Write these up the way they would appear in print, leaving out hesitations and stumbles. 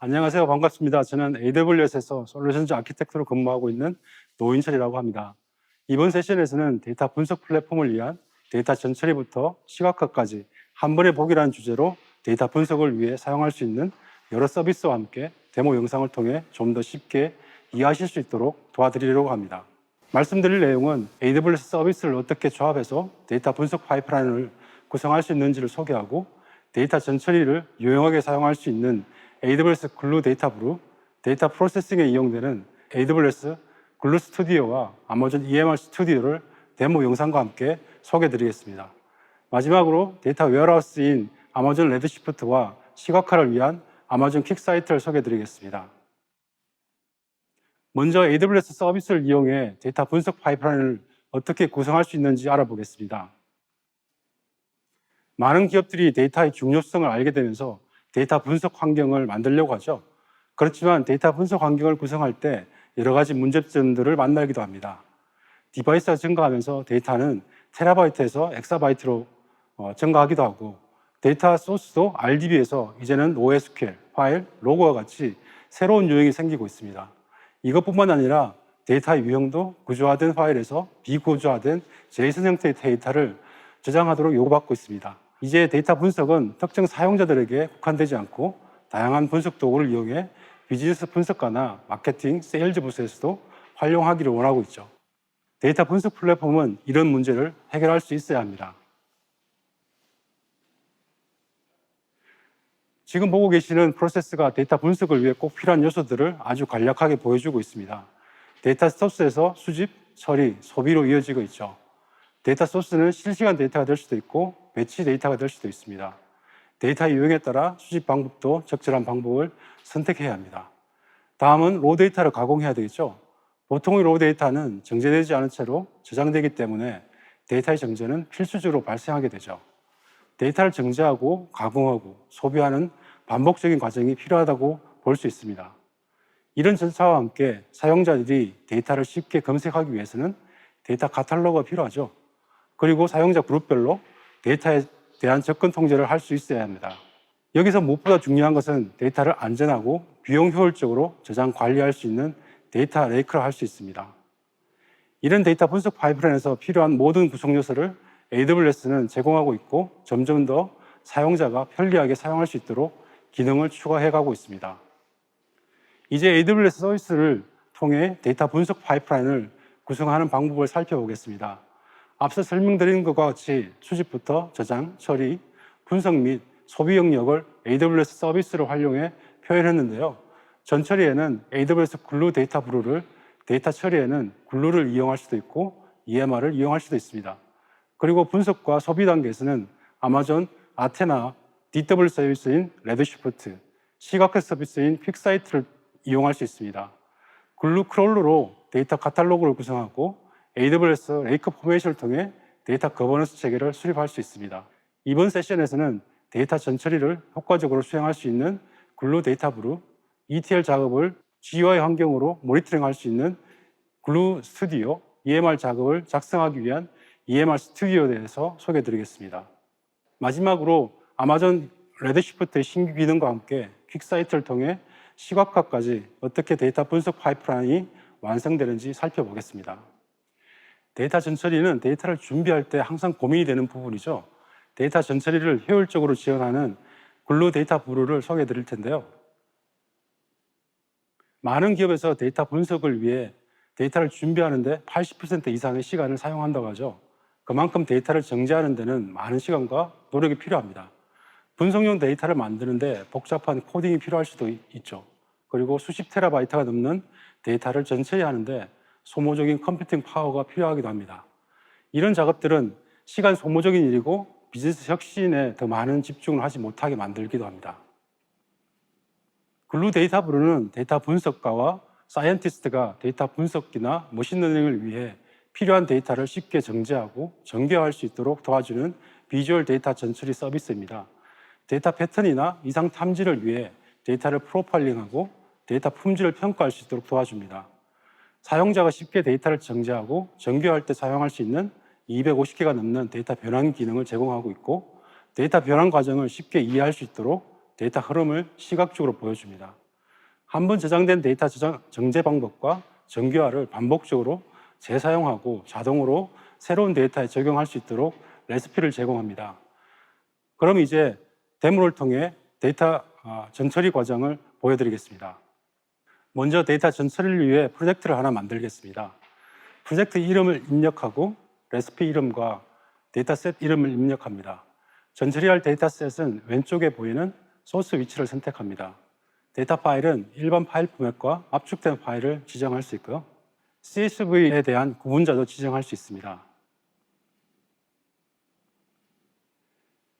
안녕하세요. 반갑습니다. 저는 AWS에서 솔루션즈 아키텍트로 근무하고 있는 노인철이라고 합니다. 이번 세션에서는 데이터 분석 플랫폼을 위한 데이터 전처리부터 시각화까지 한 번에 보기라는 주제로 데이터 분석을 위해 사용할 수 있는 여러 서비스와 함께 데모 영상을 통해 좀 더 쉽게 이해하실 수 있도록 도와드리려고 합니다. 말씀드릴 내용은 AWS 서비스를 어떻게 조합해서 데이터 분석 파이프라인을 구성할 수 있는지를 소개하고 데이터 전처리를 유용하게 사용할 수 있는 AWS 글루 데이터 브루, 데이터 프로세싱에 이용되는 AWS 글루 스튜디오와 아마존 EMR 스튜디오를 데모 영상과 함께 소개해드리겠습니다. 마지막으로 데이터 웨어하우스인 아마존 레드시프트와 시각화를 위한 아마존 퀵사이트를 소개해드리겠습니다. 먼저 AWS 서비스를 이용해 데이터 분석 파이프라인을 어떻게 구성할 수 있는지 알아보겠습니다. 많은 기업들이 데이터의 중요성을 알게 되면서 데이터 분석 환경을 만들려고 하죠. 그렇지만 데이터 분석 환경을 구성할 때 여러 가지 문제점들을 만나기도 합니다. 디바이스가 증가하면서 데이터는 테라바이트에서 엑사바이트로 증가하기도 하고 데이터 소스도 RDB에서 이제는 NoSQL, 파일, 로그와 같이 새로운 유형이 생기고 있습니다. 이것뿐만 아니라 데이터의 유형도 구조화된 파일에서 비구조화된 JSON 형태의 데이터를 저장하도록 요구받고 있습니다. 이제 데이터 분석은 특정 사용자들에게 국한되지 않고 다양한 분석 도구를 이용해 비즈니스 분석가나 마케팅, 세일즈 부서에서도 활용하기를 원하고 있죠. 데이터 분석 플랫폼은 이런 문제를 해결할 수 있어야 합니다. 지금 보고 계시는 프로세스가 데이터 분석을 위해 꼭 필요한 요소들을 아주 간략하게 보여주고 있습니다. 데이터 소스에서 수집, 처리, 소비로 이어지고 있죠. 데이터 소스는 실시간 데이터가 될 수도 있고 배치 데이터가 될 수도 있습니다. 데이터의 유형에 따라 수집 방법도 적절한 방법을 선택해야 합니다. 다음은 로 데이터를 가공해야 되겠죠. 보통의 로 데이터는 정제되지 않은 채로 저장되기 때문에 데이터의 정제는 필수적으로 발생하게 되죠. 데이터를 정제하고 가공하고 소비하는 반복적인 과정이 필요하다고 볼 수 있습니다. 이런 절차와 함께 사용자들이 데이터를 쉽게 검색하기 위해서는 데이터 카탈로그가 필요하죠. 그리고 사용자 그룹별로 데이터에 대한 접근 통제를 할 수 있어야 합니다. 여기서 무엇보다 중요한 것은 데이터를 안전하고 비용 효율적으로 저장 관리할 수 있는 데이터 레이크를 할 수 있습니다. 이런 데이터 분석 파이프라인에서 필요한 모든 구성 요소를 AWS는 제공하고 있고 점점 더 사용자가 편리하게 사용할 수 있도록 기능을 추가해가고 있습니다. 이제 AWS 서비스를 통해 데이터 분석 파이프라인을 구성하는 방법을 살펴보겠습니다. 앞서 설명드린 것과 같이 수집부터 저장, 처리, 분석 및 소비 영역을 AWS 서비스를 활용해 표현했는데요. 전처리에는 AWS 글루 데이터 브루를, 데이터 처리에는 글루를 이용할 수도 있고 EMR을 이용할 수도 있습니다. 그리고 분석과 소비 단계에서는 아마존 아테나, DW 서비스인 레드시프트, 시각화 서비스인 퀵사이트를 이용할 수 있습니다. 글루 크롤러로 데이터 카탈로그를 구성하고 AWS 레이크 포메이션을 통해 데이터 거버넌스 체계를 수립할 수 있습니다. 이번 세션에서는 데이터 전처리를 효과적으로 수행할 수 있는 글루 데이터 브루, ETL 작업을 GUI 환경으로 모니터링할 수 있는 글루 스튜디오, EMR 작업을 작성하기 위한 EMR 스튜디오에 대해서 소개해드리겠습니다. 마지막으로 아마존 레드시프트의 신규 기능과 함께 퀵사이트를 통해 시각화까지 어떻게 데이터 분석 파이프라인이 완성되는지 살펴보겠습니다. 데이터 전처리는 데이터를 준비할 때 항상 고민이 되는 부분이죠. 데이터 전처리를 효율적으로 지원하는 글루 데이터 브루를 소개해 드릴 텐데요. 많은 기업에서 데이터 분석을 위해 데이터를 준비하는데 80% 이상의 시간을 사용한다고 하죠. 그만큼 데이터를 정제하는 데는 많은 시간과 노력이 필요합니다. 분석용 데이터를 만드는데 복잡한 코딩이 필요할 수도 있죠. 그리고 수십 테라바이트가 넘는 데이터를 전처리하는데 소모적인 컴퓨팅 파워가 필요하기도 합니다. 이런 작업들은 시간 소모적인 일이고 비즈니스 혁신에 더 많은 집중을 하지 못하게 만들기도 합니다. 글루 데이터 브루는 데이터 분석가와 사이언티스트가 데이터 분석기나 머신러닝을 위해 필요한 데이터를 쉽게 정제하고 정교화할 수 있도록 도와주는 비주얼 데이터 전처리 서비스입니다. 데이터 패턴이나 이상 탐지를 위해 데이터를 프로파일링하고 데이터 품질을 평가할 수 있도록 도와줍니다. 사용자가 쉽게 데이터를 정제하고 정교화할 때 사용할 수 있는 250개가 넘는 데이터 변환 기능을 제공하고 있고 데이터 변환 과정을 쉽게 이해할 수 있도록 데이터 흐름을 시각적으로 보여줍니다. 한 번 저장된 데이터 정제 방법과 정교화를 반복적으로 재사용하고 자동으로 새로운 데이터에 적용할 수 있도록 레시피를 제공합니다. 그럼 이제 데모를 통해 데이터 전처리 과정을 보여드리겠습니다. 먼저 데이터 전처리를 위해 프로젝트를 하나 만들겠습니다. 프로젝트 이름을 입력하고 레시피 이름과 데이터셋 이름을 입력합니다. 전처리할 데이터셋은 왼쪽에 보이는 소스 위치를 선택합니다. 데이터 파일은 일반 파일 포맷과 압축된 파일을 지정할 수 있고요. CSV에 대한 구분자도 지정할 수 있습니다.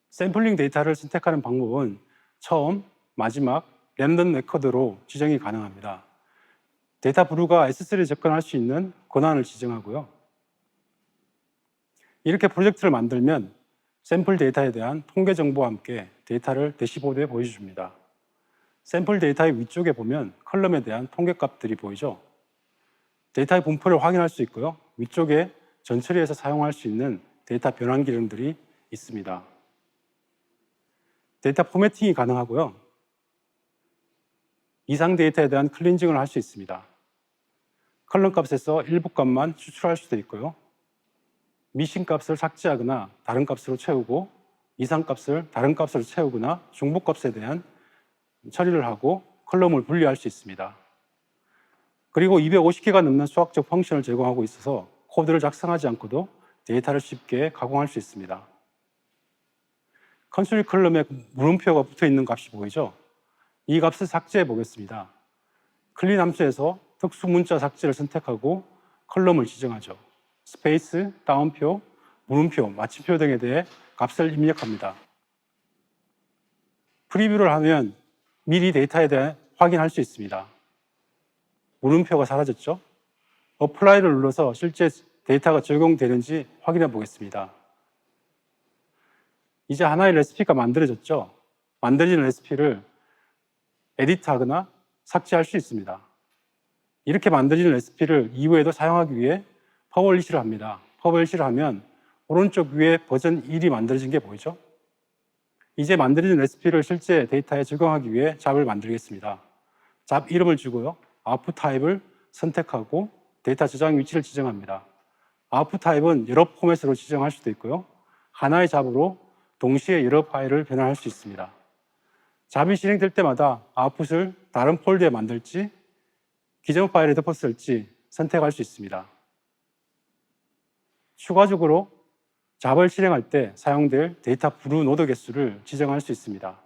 샘플링 데이터를 선택하는 방법은 처음, 마지막, 랜덤 레코드로 지정이 가능합니다. 데이터 브루가 S3에 접근할 수 있는 권한을 지정하고요. 이렇게 프로젝트를 만들면 샘플 데이터에 대한 통계 정보와 함께 데이터를 대시보드에 보여줍니다. 샘플 데이터의 위쪽에 보면 컬럼에 대한 통계값들이 보이죠. 데이터의 분포를 확인할 수 있고요. 위쪽에 전처리에서 사용할 수 있는 데이터 변환 기능들이 있습니다. 데이터 포매팅이 가능하고요. 이상 데이터에 대한 클린징을 할 수 있습니다. 컬럼 값에서 일부 값만 추출할 수도 있고요. 미싱 값을 삭제하거나 다른 값으로 채우고 이상 값을 다른 값으로 채우거나 중복 값에 대한 처리를 하고 컬럼을 분리할 수 있습니다. 그리고 250개가 넘는 수학적 펑션을 제공하고 있어서 코드를 작성하지 않고도 데이터를 쉽게 가공할 수 있습니다. 컨솔 컬럼에 물음표가 붙어 있는 값이 보이죠? 이 값을 삭제해 보겠습니다. 클린 함수에서 특수 문자 삭제를 선택하고 컬럼을 지정하죠. 스페이스, 다운표, 물음표, 마침표 등에 대해 값을 입력합니다. 프리뷰를 하면 미리 데이터에 대해 확인할 수 있습니다. 물음표가 사라졌죠? 어플라이를 눌러서 실제 데이터가 적용되는지 확인해 보겠습니다. 이제 하나의 레시피가 만들어졌죠? 만들어진 레시피를 에디트하거나 삭제할 수 있습니다. 이렇게 만들어진 레시피를 이후에도 사용하기 위해 퍼블리시를 합니다. 퍼블리시를 하면 오른쪽 위에 버전 1이 만들어진 게 보이죠? 이제 만들어진 레시피를 실제 데이터에 적용하기 위해 잡을 만들겠습니다. 잡 이름을 주고요. 아웃풋 타입을 선택하고 데이터 저장 위치를 지정합니다. 아웃풋 타입은 여러 포맷으로 지정할 수도 있고요. 하나의 잡으로 동시에 여러 파일을 변환할 수 있습니다. 잡이 실행될 때마다 아웃풋을 다른 폴더에 만들지 기존 파일에 덮었을지 선택할 수 있습니다. 추가적으로 잡을 실행할 때 사용될 데이터 브루 노드 개수를 지정할 수 있습니다.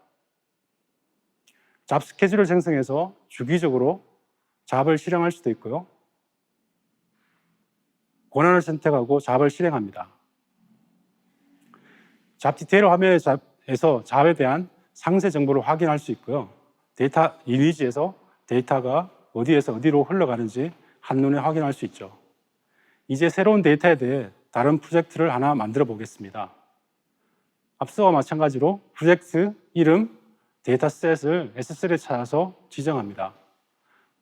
잡 스케줄을 생성해서 주기적으로 잡을 실행할 수도 있고요. 권한을 선택하고 잡을 실행합니다. 잡 디테일 화면에서 잡에 대한 상세 정보를 확인할 수 있고요. 데이터 리니지에서 데이터가 어디에서 어디로 흘러가는지 한눈에 확인할 수 있죠. 이제 새로운 데이터에 대해 다른 프로젝트를 하나 만들어 보겠습니다. 앞서와 마찬가지로 프로젝트 이름, 데이터셋을 S3에 찾아서 지정합니다.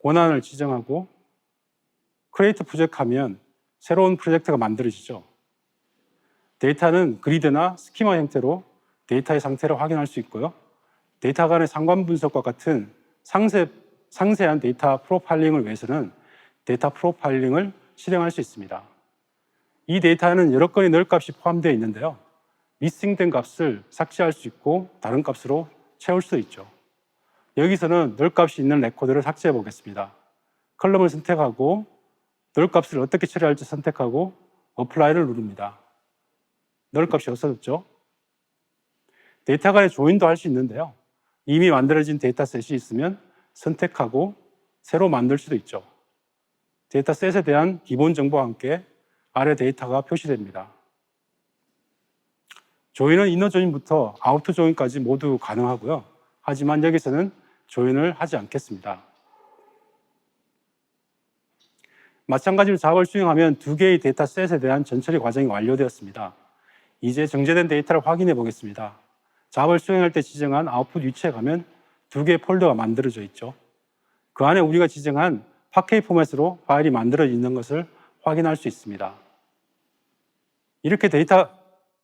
권한을 지정하고 크리에이트 프로젝트 하면 새로운 프로젝트가 만들어지죠. 데이터는 그리드나 스키마 형태로 데이터의 상태를 확인할 수 있고요. 데이터 간의 상관 분석과 같은 상세한 데이터 프로파일링을 위해서는 데이터 프로파일링을 실행할 수 있습니다. 이 데이터에는 여러 건의 널 값이 포함되어 있는데요. 미싱된 값을 삭제할 수 있고 다른 값으로 채울 수 있죠. 여기서는 널 값이 있는 레코드를 삭제해 보겠습니다. 컬럼을 선택하고 널 값을 어떻게 처리할지 선택하고 어플라이를 누릅니다. 널 값이 없어졌죠. 데이터 간의 조인도 할 수 있는데요. 이미 만들어진 데이터셋이 있으면 선택하고 새로 만들 수도 있죠. 데이터셋에 대한 기본 정보와 함께 아래 데이터가 표시됩니다. 조인은 이너 조인부터 아우터 조인까지 모두 가능하고요. 하지만 여기서는 조인을 하지 않겠습니다. 마찬가지로 잡을 수행하면 두 개의 데이터셋에 대한 전처리 과정이 완료되었습니다. 이제 정제된 데이터를 확인해 보겠습니다. 잡을 수행할 때 지정한 아웃풋 위치에 가면 두 개의 폴더가 만들어져 있죠. 그 안에 우리가 지정한 파케이 포맷으로 파일이 만들어져 있는 것을 확인할 수 있습니다. 이렇게 데이터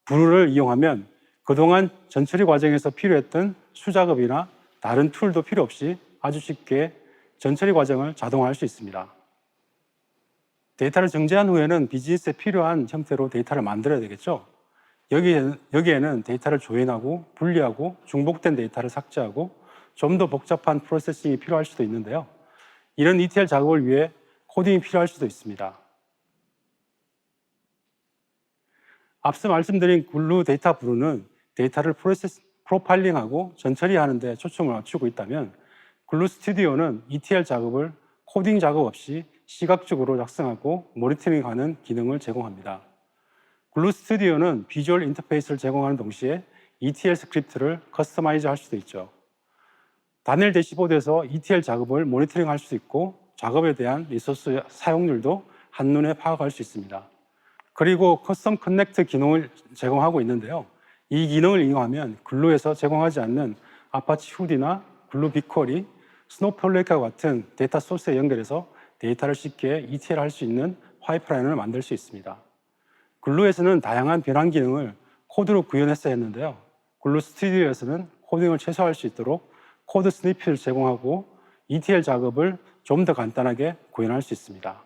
브루를 이용하면 그동안 전처리 과정에서 필요했던 수작업이나 다른 툴도 필요 없이 아주 쉽게 전처리 과정을 자동화할 수 있습니다. 데이터를 정제한 후에는 비즈니스에 필요한 형태로 데이터를 만들어야 되겠죠. 여기에는 데이터를 조인하고 분리하고 중복된 데이터를 삭제하고 좀 더 복잡한 프로세싱이 필요할 수도 있는데요. 이런 ETL 작업을 위해 코딩이 필요할 수도 있습니다. 앞서 말씀드린 글루 데이터 브루는 데이터를 프로파일링하고 전처리하는 데 초점을 맞추고 있다면 글루 스튜디오는 ETL 작업을 코딩 작업 없이 시각적으로 작성하고 모니터링하는 기능을 제공합니다. 글루 스튜디오는 비주얼 인터페이스를 제공하는 동시에 ETL 스크립트를 커스터마이즈 할 수도 있죠. 단일 대시보드에서 ETL 작업을 모니터링할 수 있고 작업에 대한 리소스 사용률도 한눈에 파악할 수 있습니다. 그리고 커스텀 커넥트 기능을 제공하고 있는데요. 이 기능을 이용하면 글루에서 제공하지 않는 아파치 후디나 글루 빅쿼리, 스노우플레이크와 같은 데이터 소스에 연결해서 데이터를 쉽게 ETL 할 수 있는 파이프라인을 만들 수 있습니다. 글루에서는 다양한 변환 기능을 코드로 구현했어야 했는데요. 글루 스튜디오에서는 코딩을 최소화할 수 있도록 코드 스니펫을 제공하고 ETL 작업을 좀 더 간단하게 구현할 수 있습니다.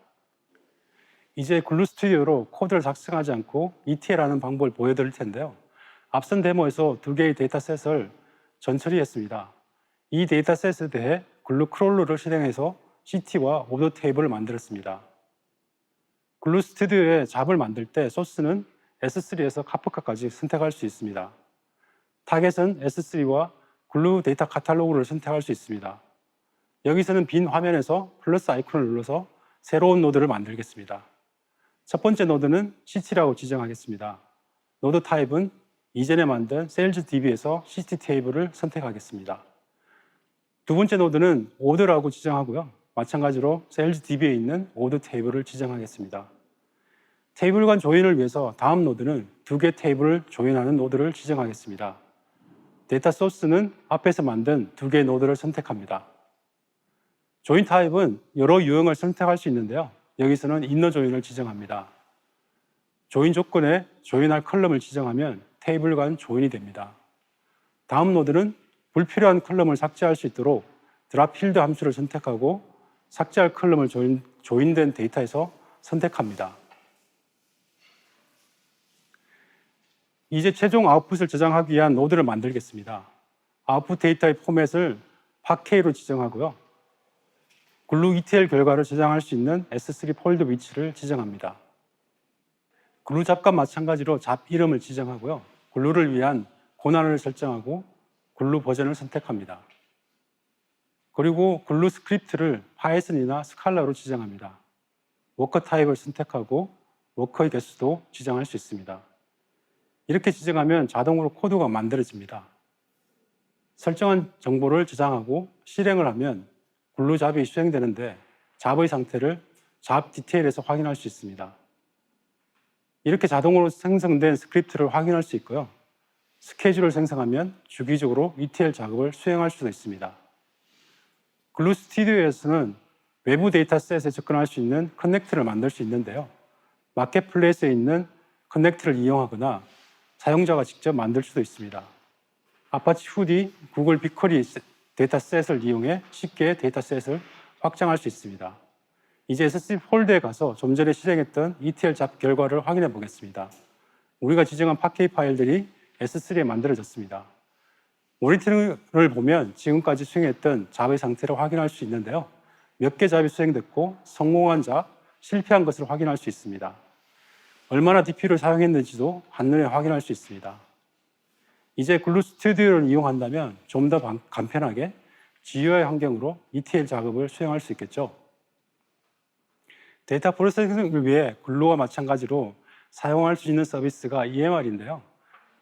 이제 글루 스튜디오로 코드를 작성하지 않고 ETL하는 방법을 보여드릴 텐데요. 앞선 데모에서 두 개의 데이터셋을 전처리했습니다. 이 데이터셋에 대해 글루 크롤러를 실행해서 CT와 오더 테이블을 만들었습니다. 글루 스튜디오에 잡을 만들 때 소스는 S3에서 카프카까지 선택할 수 있습니다. 타겟은 S3와 글루 데이터 카탈로그를 선택할 수 있습니다. 여기서는 빈 화면에서 플러스 아이콘을 눌러서 새로운 노드를 만들겠습니다. 첫 번째 노드는 CT라고 지정하겠습니다. 노드 타입은 이전에 만든 SalesDB에서 CT 테이블을 선택하겠습니다. 두 번째 노드는 오더라고 지정하고요. 마찬가지로 SalesDB에 있는 오더 테이블을 지정하겠습니다. 테이블 간 조인을 위해서 다음 노드는 두 개 테이블을 조인하는 노드를 지정하겠습니다. 데이터 소스는 앞에서 만든 두 개의 노드를 선택합니다. 조인 타입은 여러 유형을 선택할 수 있는데요. 여기서는 이너 조인을 지정합니다. 조인 조건에 조인할 컬럼을 지정하면 테이블 간 조인이 됩니다. 다음 노드는 불필요한 컬럼을 삭제할 수 있도록 드랍 필드 함수를 선택하고 삭제할 컬럼을 조인된 데이터에서 선택합니다. 이제 최종 아웃풋을 저장하기 위한 노드를 만들겠습니다. 아웃풋 데이터의 포맷을 파케이로 지정하고요. 글루 ETL 결과를 저장할 수 있는 S3 폴더 위치를 지정합니다. 글루 잡과 마찬가지로 잡 이름을 지정하고요. 글루를 위한 권한을 설정하고 글루 버전을 선택합니다. 그리고 글루 스크립트를 파이썬이나 스칼라로 지정합니다. 워커 타입을 선택하고 워커의 개수도 지정할 수 있습니다. 이렇게 지정하면 자동으로 코드가 만들어집니다. 설정한 정보를 저장하고 실행을 하면 글루 잡이 수행되는데 잡의 상태를 잡 디테일에서 확인할 수 있습니다. 이렇게 자동으로 생성된 스크립트를 확인할 수 있고요. 스케줄을 생성하면 주기적으로 ETL 작업을 수행할 수도 있습니다. 글루 스튜디오에서는 외부 데이터셋에 접근할 수 있는 커넥트를 만들 수 있는데요. 마켓플레이스에 있는 커넥트를 이용하거나 사용자가 직접 만들 수도 있습니다. 아파치 후디, 구글 빅쿼리 데이터셋을 이용해 쉽게 데이터셋을 확장할 수 있습니다. 이제 S3 폴더에 가서 좀 전에 실행했던 ETL 잡 결과를 확인해 보겠습니다. 우리가 지정한 파케이 파일들이 S3에 만들어졌습니다. 모니터링을 보면 지금까지 수행했던 잡의 상태를 확인할 수 있는데요. 몇 개 잡이 수행됐고 성공한 잡, 실패한 것을 확인할 수 있습니다. 얼마나 DP를 사용했는지도 한눈에 확인할 수 있습니다. 이제 글루 스튜디오를 이용한다면 좀 더 간편하게 GUI 환경으로 ETL 작업을 수행할 수 있겠죠. 데이터 프로세싱을 위해 글루와 마찬가지로 사용할 수 있는 서비스가 EMR인데요.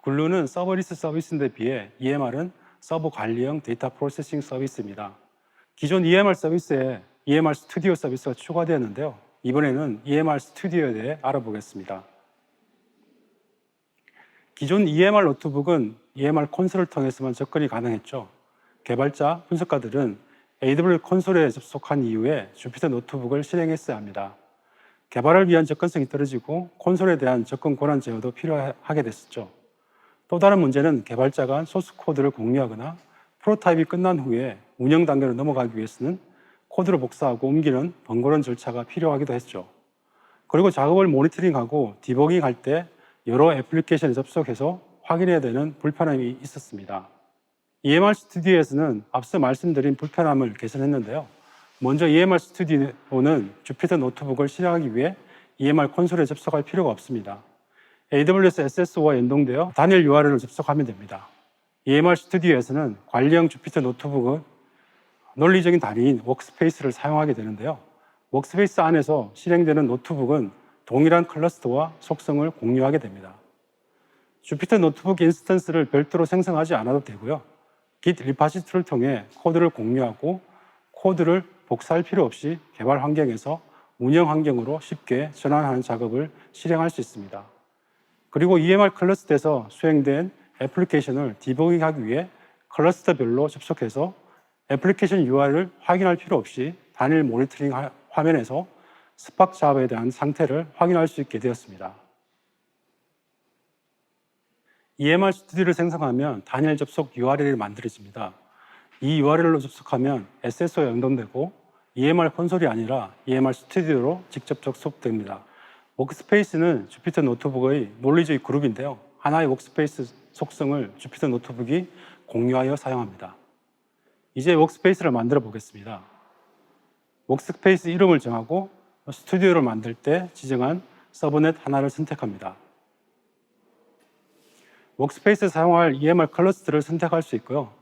글루는 서버리스 서비스인데 비해 EMR은 서버 관리형 데이터 프로세싱 서비스입니다. 기존 EMR 서비스에 EMR 스튜디오 서비스가 추가되었는데요. 이번에는 EMR 스튜디오에 대해 알아보겠습니다. 기존 EMR 노트북은 EMR 콘솔을 통해서만 접근이 가능했죠. 개발자, 분석가들은 AWS 콘솔에 접속한 이후에 주피터 노트북을 실행했어야 합니다. 개발을 위한 접근성이 떨어지고 콘솔에 대한 접근 권한 제어도 필요하게 됐었죠. 또 다른 문제는 개발자가 소스 코드를 공유하거나 프로타입이 끝난 후에 운영 단계로 넘어가기 위해서는 코드를 복사하고 옮기는 번거로운 절차가 필요하기도 했죠. 그리고 작업을 모니터링하고 디버깅할 때 여러 애플리케이션에 접속해서 확인해야 되는 불편함이 있었습니다. EMR 스튜디오에서는 앞서 말씀드린 불편함을 개선했는데요. 먼저 EMR 스튜디오는 주피터 노트북을 실행하기 위해 EMR 콘솔에 접속할 필요가 없습니다. AWS SSO와 연동되어 단일 URL을 접속하면 됩니다. EMR 스튜디오에서는 관리형 주피터 노트북은 논리적인 단위인 워크스페이스를 사용하게 되는데요. 워크스페이스 안에서 실행되는 노트북은 동일한 클러스터와 속성을 공유하게 됩니다. 주피터 노트북 인스턴스를 별도로 생성하지 않아도 되고요. Git 리파지토리를 통해 코드를 공유하고 코드를 복사할 필요 없이 개발 환경에서 운영 환경으로 쉽게 전환하는 작업을 실행할 수 있습니다. 그리고 EMR 클러스터에서 수행된 애플리케이션을 디버깅하기 위해 클러스터별로 접속해서 애플리케이션 UI를 확인할 필요 없이 단일 모니터링 화면에서 스파크 잡에 대한 상태를 확인할 수 있게 되었습니다. EMR 스튜디오를 생성하면 단일 접속 URL이 만들어집니다. 이 URL로 접속하면 SSO에 연동되고 EMR 콘솔이 아니라 EMR 스튜디오로 직접 접속됩니다. 워크스페이스는 주피터 노트북의 논리적 그룹인데요. 하나의 워크스페이스 속성을 주피터 노트북이 공유하여 사용합니다. 이제 워크스페이스를 만들어 보겠습니다. 워크스페이스 이름을 정하고 스튜디오를 만들 때 지정한 서브넷 하나를 선택합니다. 워크스페이스에 사용할 EMR 클러스터를 선택할 수 있고요.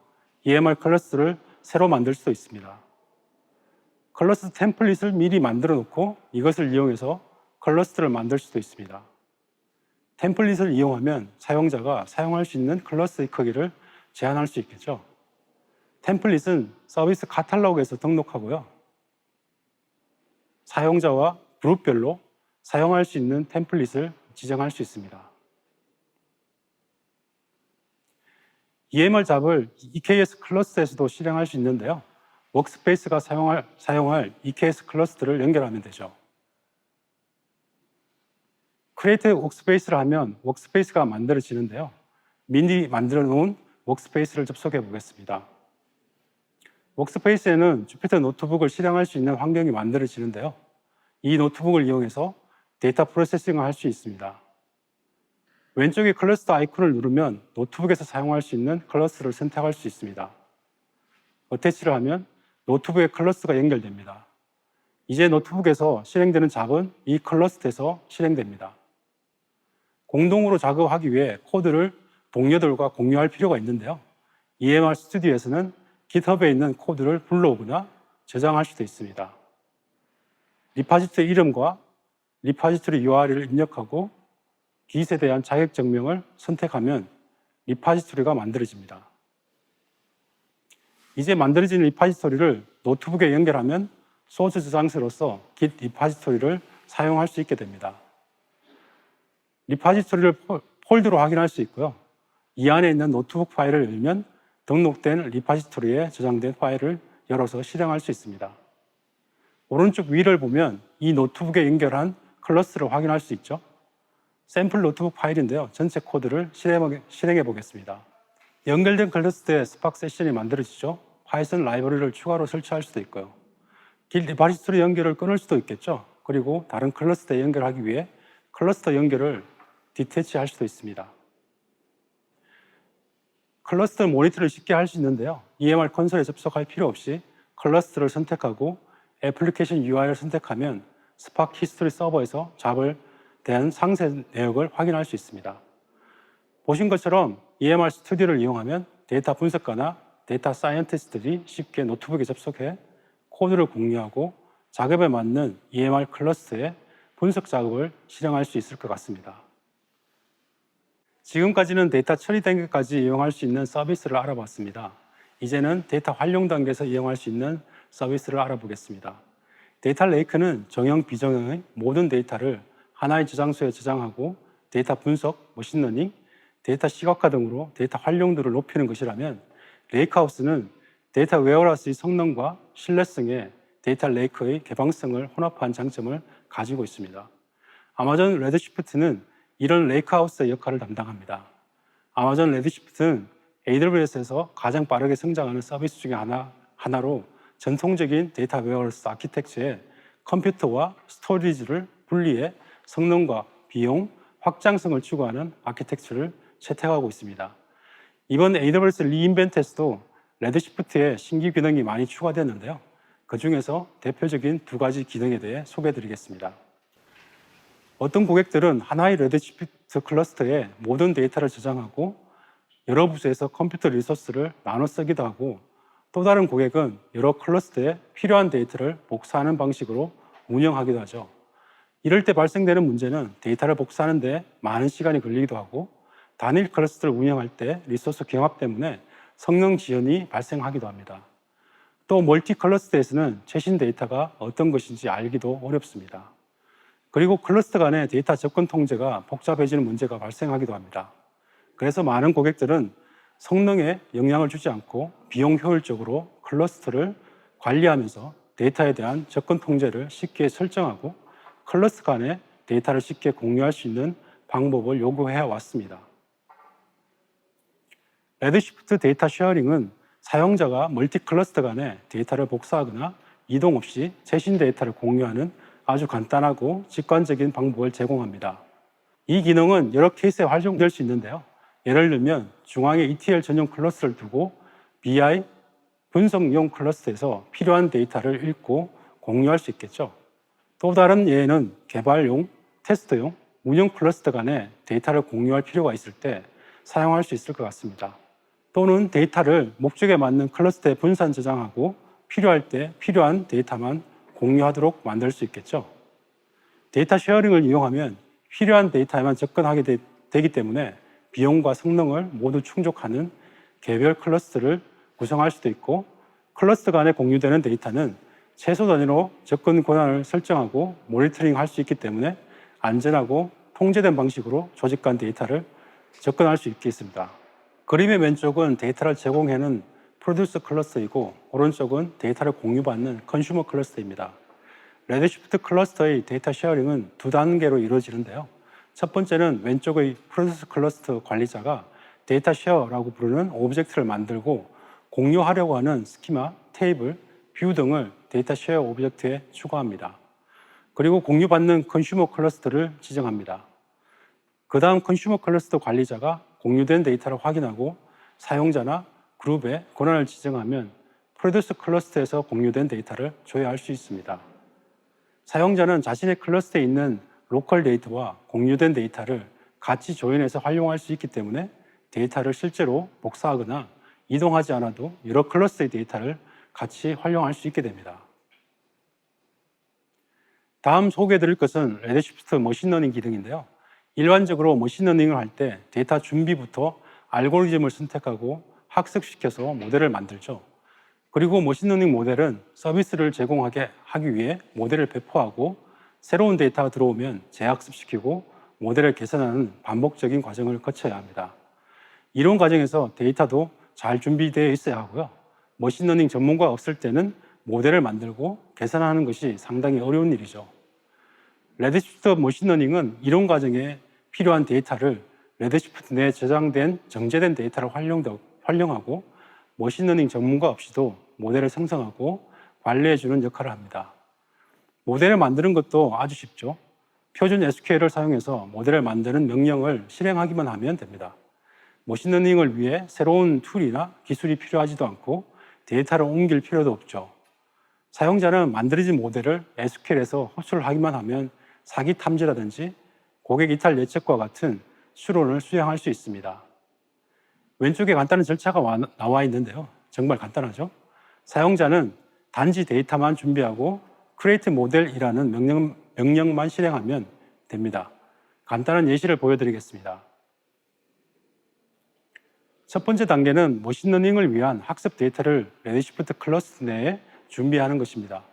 EMR 클러스터를 새로 만들 수도 있습니다. 클러스터 템플릿을 미리 만들어 놓고 이것을 이용해서 클러스터를 만들 수도 있습니다. 템플릿을 이용하면 사용자가 사용할 수 있는 클러스터의 크기를 제한할 수 있겠죠. 템플릿은 서비스 카탈로그에서 등록하고요. 사용자와 그룹별로 사용할 수 있는 템플릿을 지정할 수 있습니다. EMR 잡을 EKS 클러스터에서도 실행할 수 있는데요. 워크스페이스가 사용할 EKS 클러스터를 연결하면 되죠. 크리에이트 워크스페이스를 하면 워크스페이스가 만들어지는데요. 미리 만들어 놓은 워크스페이스를 접속해 보겠습니다. 워크스페이스에는 주피터 노트북을 실행할 수 있는 환경이 만들어지는데요. 이 노트북을 이용해서 데이터 프로세싱을 할 수 있습니다. 왼쪽에 클러스터 아이콘을 누르면 노트북에서 사용할 수 있는 클러스터를 선택할 수 있습니다. 어태치를 하면 노트북의 클러스터가 연결됩니다. 이제 노트북에서 실행되는 잡은 이 클러스터에서 실행됩니다. 공동으로 작업하기 위해 코드를 동료들과 공유할 필요가 있는데요. EMR 스튜디오에서는 GitHub에 있는 코드를 불러오거나 저장할 수도 있습니다. 리파지토리 이름과 리파지토리 URL을 입력하고 Git에 대한 자격 증명을 선택하면 리파지토리가 만들어집니다. 이제 만들어진 리파지토리를 노트북에 연결하면 소스 저장소로서 Git 리파지토리를 사용할 수 있게 됩니다. 리파지토리를 폴더로 확인할 수 있고요. 이 안에 있는 노트북 파일을 열면 등록된 리파지토리에 저장된 파일을 열어서 실행할 수 있습니다. 오른쪽 위를 보면 이 노트북에 연결한 클러스를 확인할 수 있죠. 샘플 노트북 파일인데요. 전체 코드를 실행해 보겠습니다. 연결된 클러스터에 스파크 세션이 만들어지죠. 파이썬 라이브러리를 추가로 설치할 수도 있고요. Git 리파지토리 연결을 끊을 수도 있겠죠. 그리고 다른 클러스터에 연결하기 위해 클러스터 연결을 디태치할 수도 있습니다. 클러스터 모니터를 쉽게 할 수 있는데요. EMR 콘솔에 접속할 필요 없이 클러스터를 선택하고 애플리케이션 UI를 선택하면 스파크 히스토리 서버에서 잡을 대한 상세 내역을 확인할 수 있습니다. 보신 것처럼 EMR 스튜디오를 이용하면 데이터 분석가나 데이터 사이언티스트들이 쉽게 노트북에 접속해 코드를 공유하고 작업에 맞는 EMR 클러스터의 분석 작업을 실행할 수 있을 것 같습니다. 지금까지는 데이터 처리 단계까지 이용할 수 있는 서비스를 알아봤습니다. 이제는 데이터 활용 단계에서 이용할 수 있는 서비스를 알아보겠습니다. 데이터 레이크는 정형, 비정형의 모든 데이터를 하나의 저장소에 저장하고 데이터 분석, 머신러닝, 데이터 시각화 등으로 데이터 활용도를 높이는 것이라면 레이크하우스는 데이터 웨어하우스의 성능과 신뢰성에 데이터 레이크의 개방성을 혼합한 장점을 가지고 있습니다. 아마존 레드시프트는 이런 레이크하우스의 역할을 담당합니다. 아마존 레드시프트는 AWS에서 가장 빠르게 성장하는 서비스 중에 하나로 전통적인 데이터 웨어하우스 아키텍처에 컴퓨터와 스토리지를 분리해 성능과 비용, 확장성을 추구하는 아키텍처를 채택하고 있습니다. 이번 AWS 리인벤트에서도 레드시프트에 신규 기능이 많이 추가됐는데요. 그 중에서 대표적인 두 가지 기능에 대해 소개해 드리겠습니다. 어떤 고객들은 하나의 레드시프트 클러스터에 모든 데이터를 저장하고 여러 부서에서 컴퓨터 리소스를 나눠 쓰기도 하고, 또 다른 고객은 여러 클러스터에 필요한 데이터를 복사하는 방식으로 운영하기도 하죠. 이럴 때 발생되는 문제는 데이터를 복사하는 데 많은 시간이 걸리기도 하고, 단일 클러스터를 운영할 때 리소스 경합 때문에 성능 지연이 발생하기도 합니다. 또 멀티 클러스터에서는 최신 데이터가 어떤 것인지 알기도 어렵습니다. 그리고 클러스터 간의 데이터 접근 통제가 복잡해지는 문제가 발생하기도 합니다. 그래서 많은 고객들은 성능에 영향을 주지 않고 비용 효율적으로 클러스터를 관리하면서 데이터에 대한 접근 통제를 쉽게 설정하고 클러스터 간의 데이터를 쉽게 공유할 수 있는 방법을 요구해 왔습니다. 레드시프트 데이터 쉐어링은 사용자가 멀티 클러스터 간에 데이터를 복사하거나 이동 없이 최신 데이터를 공유하는 아주 간단하고 직관적인 방법을 제공합니다. 이 기능은 여러 케이스에 활용될 수 있는데요. 예를 들면 중앙에 ETL 전용 클러스터를 두고 BI 분석용 클러스터에서 필요한 데이터를 읽고 공유할 수 있겠죠. 또 다른 예에는 개발용, 테스트용, 운영 클러스터 간에 데이터를 공유할 필요가 있을 때 사용할 수 있을 것 같습니다. 또는 데이터를 목적에 맞는 클러스터에 분산 저장하고 필요할 때 필요한 데이터만 공유하도록 만들 수 있겠죠. 데이터 쉐어링을 이용하면 필요한 데이터에만 접근하게 되기 때문에 비용과 성능을 모두 충족하는 개별 클러스터를 구성할 수도 있고, 클러스터 간에 공유되는 데이터는 최소 단위로 접근 권한을 설정하고 모니터링 할 수 있기 때문에 안전하고 통제된 방식으로 조직 간 데이터를 접근할 수 있겠습니다. 그림의 왼쪽은 데이터를 제공하는 프로듀스 클러스터이고, 오른쪽은 데이터를 공유받는 컨슈머 클러스터입니다. 레드시프트 클러스터의 데이터 쉐어링은 두 단계로 이루어지는데요. 첫 번째는 왼쪽의 프로듀스 클러스터 관리자가 데이터 쉐어라고 부르는 오브젝트를 만들고 공유하려고 하는 스키마, 테이블, 뷰 등을 데이터 쉐어 오브젝트에 추가합니다. 그리고 공유받는 컨슈머 클러스터를 지정합니다. 그 다음 컨슈머 클러스터 관리자가 공유된 데이터를 확인하고 사용자나 그룹에 권한을 지정하면 프로듀스 클러스터에서 공유된 데이터를 조회할 수 있습니다. 사용자는 자신의 클러스터에 있는 로컬 데이터와 공유된 데이터를 같이 조인해서 활용할 수 있기 때문에 데이터를 실제로 복사하거나 이동하지 않아도 여러 클러스터의 데이터를 같이 활용할 수 있게 됩니다. 다음 소개해 드릴 것은 레드시프트 머신러닝 기능인데요. 일반적으로 머신러닝을 할 때 데이터 준비부터 알고리즘을 선택하고 학습시켜서 모델을 만들죠. 그리고 머신러닝 모델은 서비스를 제공하게 하기 위해 모델을 배포하고 새로운 데이터가 들어오면 재학습시키고 모델을 개선하는 반복적인 과정을 거쳐야 합니다. 이런 과정에서 데이터도 잘 준비되어 있어야 하고요. 머신러닝 전문가가 없을 때는 모델을 만들고 개선하는 것이 상당히 어려운 일이죠. 레드시프트 머신러닝은 이런 과정에 필요한 데이터를 레드시프트 내에 저장된 정제된 데이터를 활용하고 머신러닝 전문가 없이도 모델을 생성하고 관리해주는 역할을 합니다. 모델을 만드는 것도 아주 쉽죠. 표준 SQL을 사용해서 모델을 만드는 명령을 실행하기만 하면 됩니다. 머신러닝을 위해 새로운 툴이나 기술이 필요하지도 않고 데이터를 옮길 필요도 없죠. 사용자는 만들어진 모델을 SQL에서 흡수를 하기만 하면 사기 탐지라든지 고객 이탈 예측과 같은 추론을 수행할 수 있습니다. 왼쪽에 간단한 절차가 나와 있는데요. 정말 간단하죠? 사용자는 단지 데이터만 준비하고 create model이라는 명령만 실행하면 됩니다. 간단한 예시를 보여드리겠습니다. 첫 번째 단계는 머신러닝을 위한 학습 데이터를 레드시프트 클러스터 내에 준비하는 것입니다.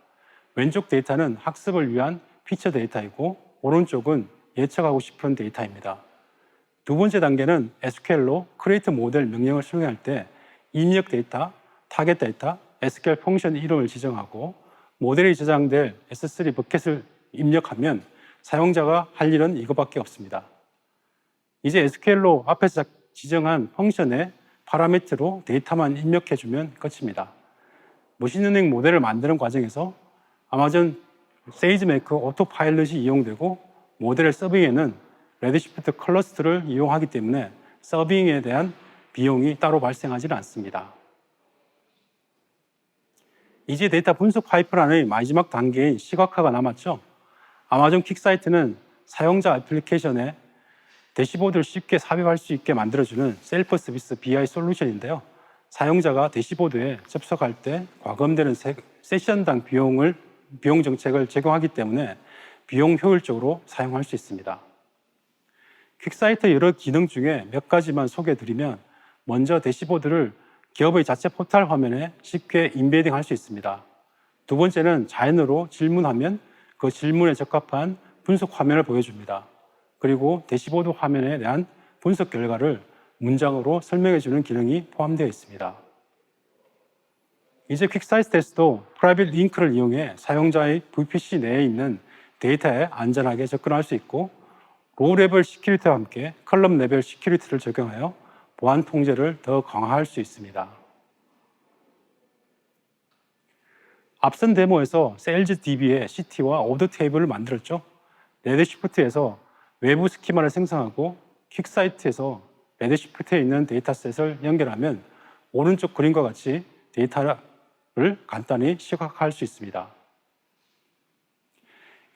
왼쪽 데이터는 학습을 위한 피처 데이터이고 오른쪽은 예측하고 싶은 데이터입니다. 두 번째 단계는 SQL로 create model 명령을 수행할 때 입력 데이터, 타겟 데이터, SQL 펑션 이름을 지정하고 모델이 저장될 S3 버켓을 입력하면 사용자가 할 일은 이거밖에 없습니다. 이제 SQL로 앞에서 지정한 펑션의 파라미터로 데이터만 입력해주면 끝입니다. 머신러닝 모델을 만드는 과정에서 아마존 세이지메이커 오토파일럿이 이용되고 모델의 서빙에는 레드시프트 클러스터를 이용하기 때문에 서빙에 대한 비용이 따로 발생하지는 않습니다. 이제 데이터 분석 파이프라인의 마지막 단계인 시각화가 남았죠. 아마존 퀵사이트는 사용자 애플리케이션에 대시보드를 쉽게 삽입할 수 있게 만들어주는 셀프 서비스 BI 솔루션인데요. 사용자가 대시보드에 접속할 때 과금되는 세션당 비용 정책을 적용하기 때문에 비용 효율적으로 사용할 수 있습니다. 퀵사이트 여러 기능 중에 몇 가지만 소개해드리면, 먼저 대시보드를 기업의 자체 포털 화면에 쉽게 인베딩 할 수 있습니다. 두 번째는 자연어로 질문하면 그 질문에 적합한 분석 화면을 보여줍니다. 그리고 대시보드 화면에 대한 분석 결과를 문장으로 설명해주는 기능이 포함되어 있습니다. 이제 퀵사이트에서도 프라이빗 링크를 이용해 사용자의 VPC 내에 있는 데이터에 안전하게 접근할 수 있고, 로우 레벨 시큐리티와 함께 컬럼 레벨 시큐리티를 적용하여 보안 통제를 더 강화할 수 있습니다. 앞선 데모에서 세일즈DB의 CT와 오더 테이블을 만들었죠. 레드시프트에서 외부 스키마를 생성하고 퀵사이트에서 레드시프트에 있는 데이터셋을 연결하면 오른쪽 그림과 같이 데이터를 간단히 시각화할 수 있습니다.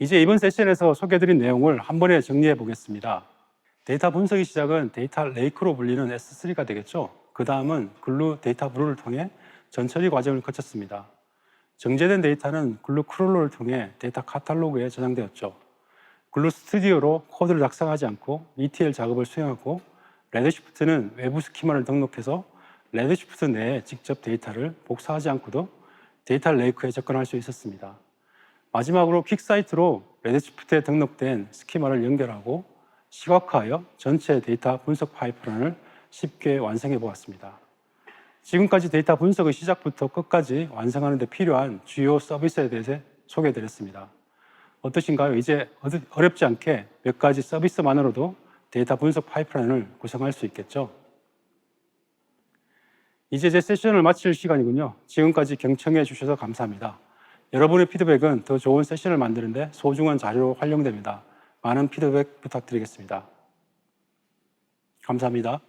이제 이번 세션에서 소개해드린 내용을 한 번에 정리해 보겠습니다. 데이터 분석의 시작은 데이터 레이크로 불리는 S3가 되겠죠. 그 다음은 글루 데이터 브루를 통해 전처리 과정을 거쳤습니다. 정제된 데이터는 글루 크롤러를 통해 데이터 카탈로그에 저장되었죠. 글루 스튜디오로 코드를 작성하지 않고 ETL 작업을 수행하고, 레드시프트는 외부 스키마를 등록해서 레드시프트 내에 직접 데이터를 복사하지 않고도 데이터 레이크에 접근할 수 있었습니다. 마지막으로 퀵사이트로 레드시프트에 등록된 스키마를 연결하고 시각화하여 전체 데이터 분석 파이프라인을 쉽게 완성해 보았습니다. 지금까지 데이터 분석의 시작부터 끝까지 완성하는 데 필요한 주요 서비스에 대해서 소개해 드렸습니다. 어떠신가요? 이제 어렵지 않게 몇 가지 서비스만으로도 데이터 분석 파이프라인을 구성할 수 있겠죠? 이제 제 세션을 마칠 시간이군요. 지금까지 경청해 주셔서 감사합니다. 여러분의 피드백은 더 좋은 세션을 만드는 데 소중한 자료로 활용됩니다. 많은 피드백 부탁드리겠습니다. 감사합니다.